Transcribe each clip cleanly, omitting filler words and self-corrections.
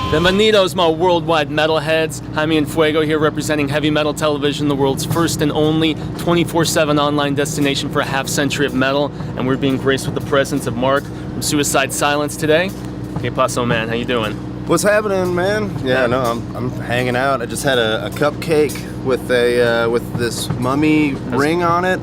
Bienvenidos, my worldwide metalheads. Jaime and Fuego here representing Heavy Metal Television, the world's first and only 24/7 online destination for a half century of metal. And we're being graced with the presence of Mark from Suicide Silence today. Hey, Paso, man, how you doing? What's happening, man? Yeah, no, I'm hanging out. I just had a cupcake with with this mummy ring on it.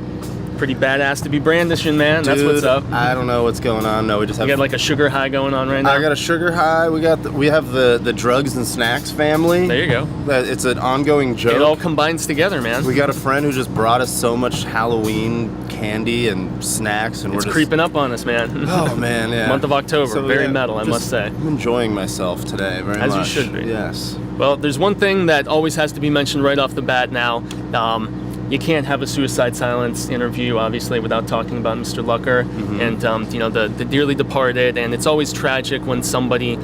Pretty badass to be brandishing, man. Dude, that's what's up. I don't know what's going on. No, we just have. You got like a sugar high going on right now. I got a sugar high. We have the drugs and snacks family. There you go. It's an ongoing joke. It all combines together, man. We got a friend who just brought us so much Halloween candy and snacks, and it's we're just creeping up on us, man. Oh man, yeah. Month of October, So, very yeah, metal, I must say. I'm enjoying myself today very As much. you should be. Yes. Well, there's one thing that always has to be mentioned right off the bat now. You can't have a Suicide Silence interview, obviously, without talking about Mr. Lucker and, the dearly departed. And it's always tragic when somebody,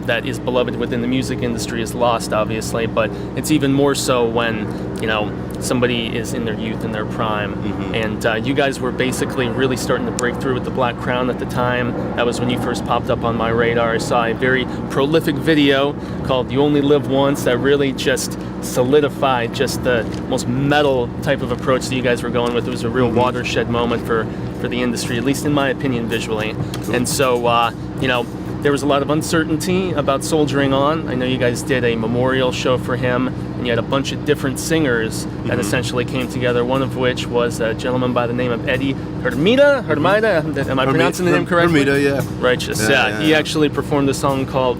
that is beloved within the music industry is lost, obviously. But it's even more so when, somebody is in their youth and their prime. And you guys were basically really starting to break through with the Black Crown at the time. That was when you first popped up on my radar. I saw a very prolific video called You Only Live Once that really just solidified just the most metal type of approach that you guys were going with. It was a real watershed moment for the industry, at least in my opinion, visually. And so, there was a lot of uncertainty about soldiering on. I know you guys did a memorial show for him, and you had a bunch of different singers that essentially came together, one of which was a gentleman by the name of Eddie Hermida? Am I pronouncing the name correctly? Hermida, yeah. Righteous, yeah. He actually performed a song called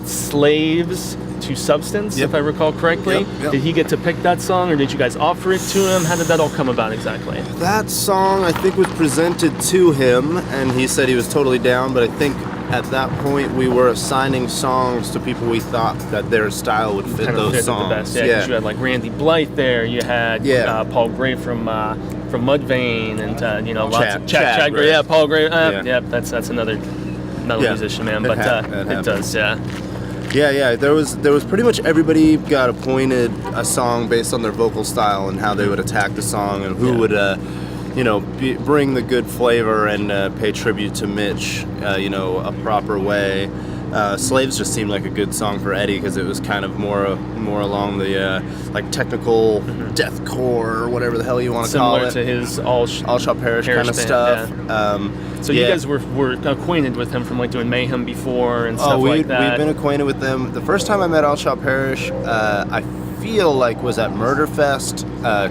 Slaves to Substance, if I recall correctly. Yep. Did he get to pick that song, or did you guys offer it to him? How did that all come about exactly? That song, I think, was presented to him, and he said he was totally down, but I think at that point we were assigning songs to people we thought that their style would fit those songs. The best. Yeah, 'cause you had like Randy Blythe there, you had Paul Gray from Mudvayne, and lots of Chad Gray. Yeah, Paul Gray. That's another metal musician, man. But it does, yeah. Yeah. There was pretty much everybody got appointed a song based on their vocal style and how they would attack the song and who would, bring the good flavor and pay tribute to Mitch, a proper way. Slaves just seemed like a good song for Eddie because it was kind of more along the technical deathcore or whatever the hell you want to call it. Similar to his All Shall Perish kind of stuff. Yeah. So you guys were acquainted with him from like doing Mayhem before and stuff like that. We've been acquainted with them. The first time I met All Shall Perish, I feel like was at Murderfest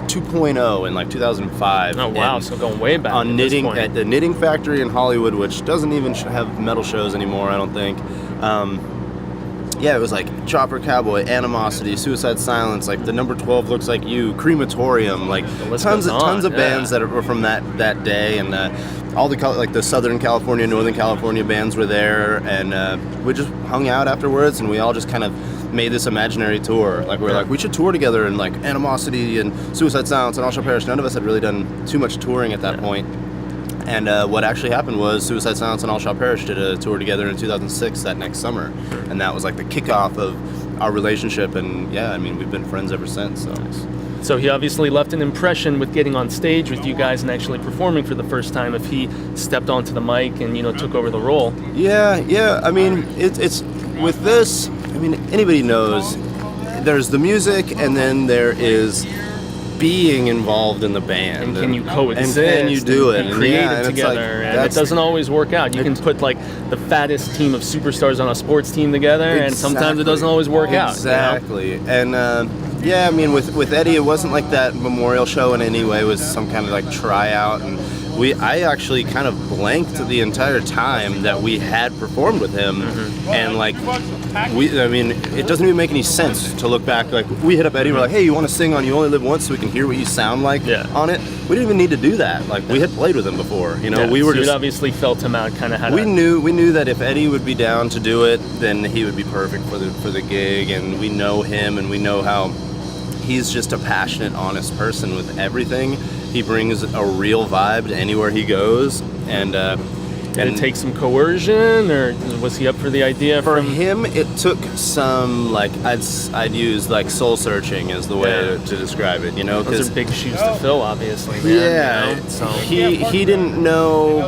2.0 in like 2005. Oh wow! So going way back on Knitting at the Knitting Factory in Hollywood, which doesn't even have metal shows anymore, I don't think. It was like Chopper Cowboy, Animosity, Suicide Silence, like the Number 12 Looks Like You, Crematorium, like tons of bands that were from that day, and all the Southern California, Northern California bands were there, and we just hung out afterwards, and we all just kind of made this imaginary tour. Like we're like, we should tour together, and like Animosity and Suicide Silence and All Shall Perish. None of us had really done too much touring at that point. And what actually happened was Suicide Silence and All Shall Perish did a tour together in 2006 that next summer. And that was like the kickoff of our relationship. And we've been friends ever since. So he obviously left an impression with getting on stage with you guys and actually performing for the first time if he stepped onto the mic and, took over the role. Yeah. I mean, it's with this, anybody knows there's the music and then there is being involved in the band. And can you coexist? And can you do it? And create it together. And it doesn't always work out. You can put like the fattest team of superstars on a sports team together, and sometimes it doesn't always work out. Exactly. And with Eddie, it wasn't like that memorial show in any way. It was some kind of like tryout, and I actually kind of blanked the entire time that we had performed with him, and like it doesn't even make any sense to look back. Like we hit up Eddie, we're like, hey, you want to sing on You Only Live Once so we can hear what you sound like on it? We didn't even need to do that. Like we had played with him before, we were so just obviously felt him out, kind of had. We knew that if Eddie would be down to do it, then he would be perfect for the gig, and we know him, and we know how he's just a passionate, honest person with everything. He brings a real vibe to anywhere he goes, and did it take some coercion, or was he up for the idea? For him, it took some, like, I'd use, like, soul-searching as the way to describe it, Those are big shoes to fill, obviously, man. Yeah. So. He didn't know...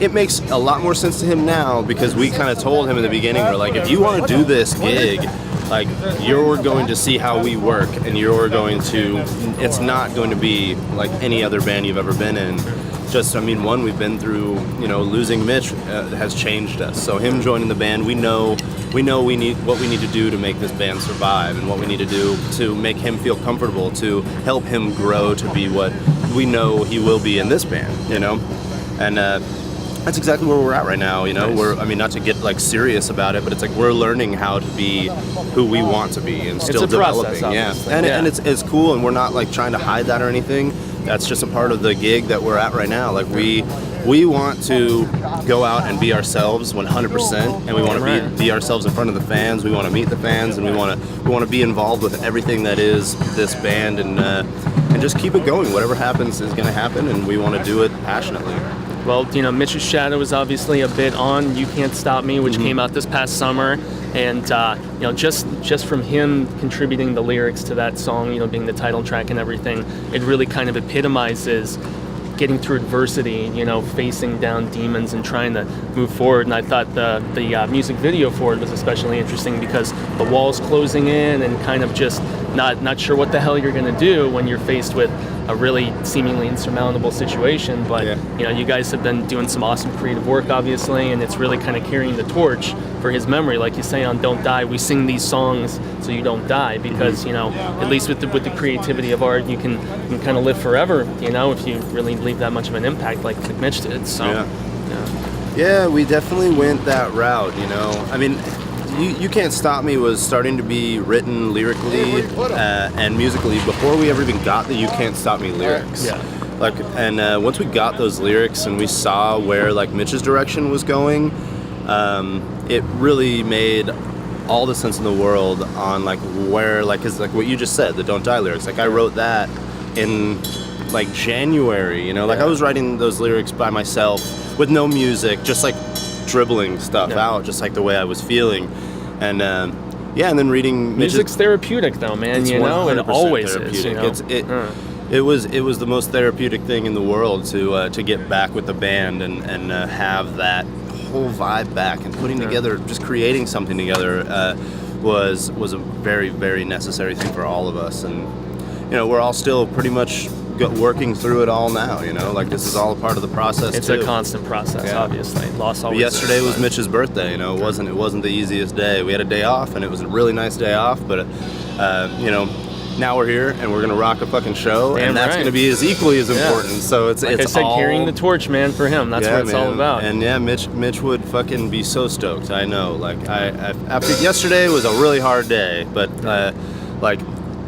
it makes a lot more sense to him now because we kind of told him in the beginning, we're like, if you want to do this gig, like, you're going to see how we work, and you're going to, it's not going to be like any other band you've ever been in. Just, I mean, one, we've been through, you know, losing Mitch has changed us. So him joining the band, we know we need what we need to do to make this band survive, and what we need to do to make him feel comfortable, to help him grow to be what we know he will be in this band, you know? And that's exactly where we're at right now, you know? Nice. We're, I mean, not to get like serious about it, but it's like we're learning how to be who we want to be and still it's a developing. process, Yeah. And it's cool, and we're not like trying to hide that or anything. That's just a part of the gig that we're at right now. Like we want to go out and be ourselves 100%, and we want to be ourselves in front of the fans. We want to meet the fans, and we want to be involved with everything that is this band, and just keep it going. Whatever happens is going to happen, and we want to do it passionately. Well, you know, Mitch's Shadow is obviously a bit on You Can't Stop Me, which came out this past summer. And, you know, just from him contributing the lyrics to that song, you know, being the title track and everything, it really kind of epitomizes getting through adversity, you know, facing down demons and trying to move forward. And I thought the music video for it was especially interesting because the walls closing in and kind of just not sure what the hell you're going to do when you're faced with a really seemingly insurmountable situation. But, you know, you guys have been doing some awesome creative work, obviously, and it's really kind of carrying the torch for his memory. Like you say on Don't Die, we sing these songs so you don't die because, you know, at least with the creativity of art, you can kind of live forever, you know, if you really leave that much of an impact like Mitch did. So, yeah, we definitely went that route, you know. I mean, You Can't Stop Me was starting to be written lyrically and musically before we ever even got the You Can't Stop Me lyrics. Yeah. Like, and once we got those lyrics and we saw where like Mitch's direction was going, it really made all the sense in the world on like where, like, cause like what you just said, the Don't Die lyrics. Like I wrote that in like January, you know, like I was writing those lyrics by myself with no music, just like dribbling stuff out, just like the way I was feeling. And and then reading music's therapeutic though, man. You know, it always is. You know? It was the most therapeutic thing in the world to get back with the band and have that whole vibe back, and putting together, just creating something together was a very, very necessary thing for all of us. And you know, we're all still pretty much working through it all now, you know, like this is all a part of the process. It's a constant process, obviously. Loss always. Yesterday was Mitch's birthday, you know. It wasn't the easiest day. We had a day off, and it was a really nice day off, but you know, now we're here and we're gonna rock a fucking show, and that's gonna be as equally as important. So it's like it's I said, all carrying the torch, man, for him. That's what it's all about. And Mitch would fucking be so stoked. I know. Like I after yesterday was a really hard day, but like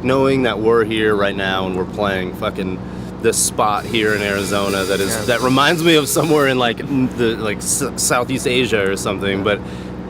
knowing that we're here right now and we're playing fucking this spot here in Arizona that reminds me of somewhere in like the Southeast Asia or something, but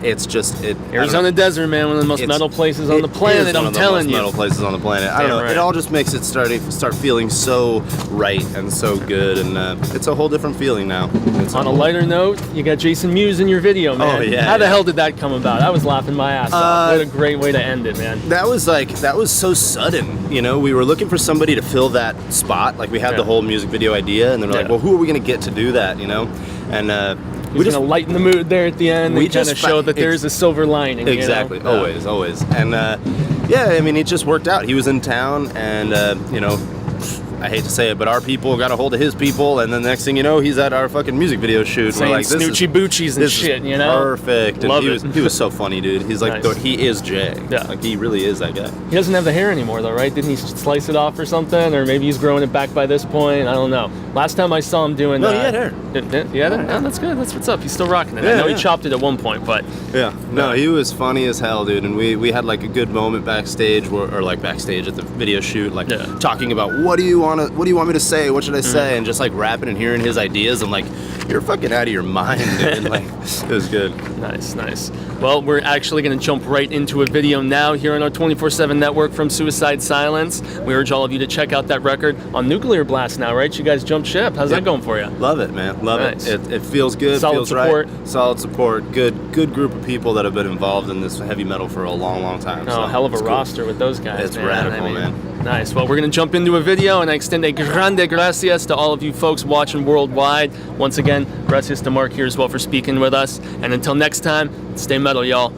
it's just Arizona desert, man, one of the most metal places on the planet. I'm telling you, metal places on the planet. I don't know. It all just makes it start feeling so right and so good, and it's a whole different feeling now. On a lighter note, you got Jason Mewes in your video, man. Oh yeah. How the hell did that come about? I was laughing my ass off. What a great way to end it, man. That was so sudden. You know, we were looking for somebody to fill that spot. Like we had the whole music video idea, and then we're like, well, who are we gonna get to do that? You know, and. We're just gonna lighten the mood there at the end. We kind of show that there's a silver lining. Exactly, you know? always. And I mean, it just worked out. He was in town, and you know, I hate to say it, but our people got a hold of his people, and then the next thing you know, he's at our fucking music video shoot. Saying we're like, snoochie boochies and shit, you know? Perfect. Love and it. He was so funny, dude. He's like, he is Jay. Yeah. Like, he really is that guy. He doesn't have the hair anymore, though, right? Didn't he slice it off or something? Or maybe he's growing it back by this point. I don't know. Last time I saw him doing... No, he had hair. He had it? No, that's good. That's what's up. He's still rocking it. I know he chopped it at one point, but... Yeah. No, he was funny as hell, dude. And we had like a good moment backstage, or like backstage at the video shoot, like talking about what do you want me to say? What should I say? And just like rapping and hearing his ideas. I'm like, you're fucking out of your mind, dude. Like, it was good. Nice. Well, we're actually going to jump right into a video now here on our 24/7 network from Suicide Silence. We urge all of you to check out that record on Nuclear Blast now, right? You guys jumped ship. How's that going for you? Love it, man. Love it. It feels good. Solid feels support. Right. Solid support. Good group of people that have been involved in this heavy metal for a long time. Oh, hell of a roster with those guys. It's man. radical, I mean, man. Nice. Well, we're going to jump into a video, and I extend a grande gracias to all of you folks watching worldwide. Once again, gracias to Mark here as well for speaking with us. And until next time, stay metal, y'all.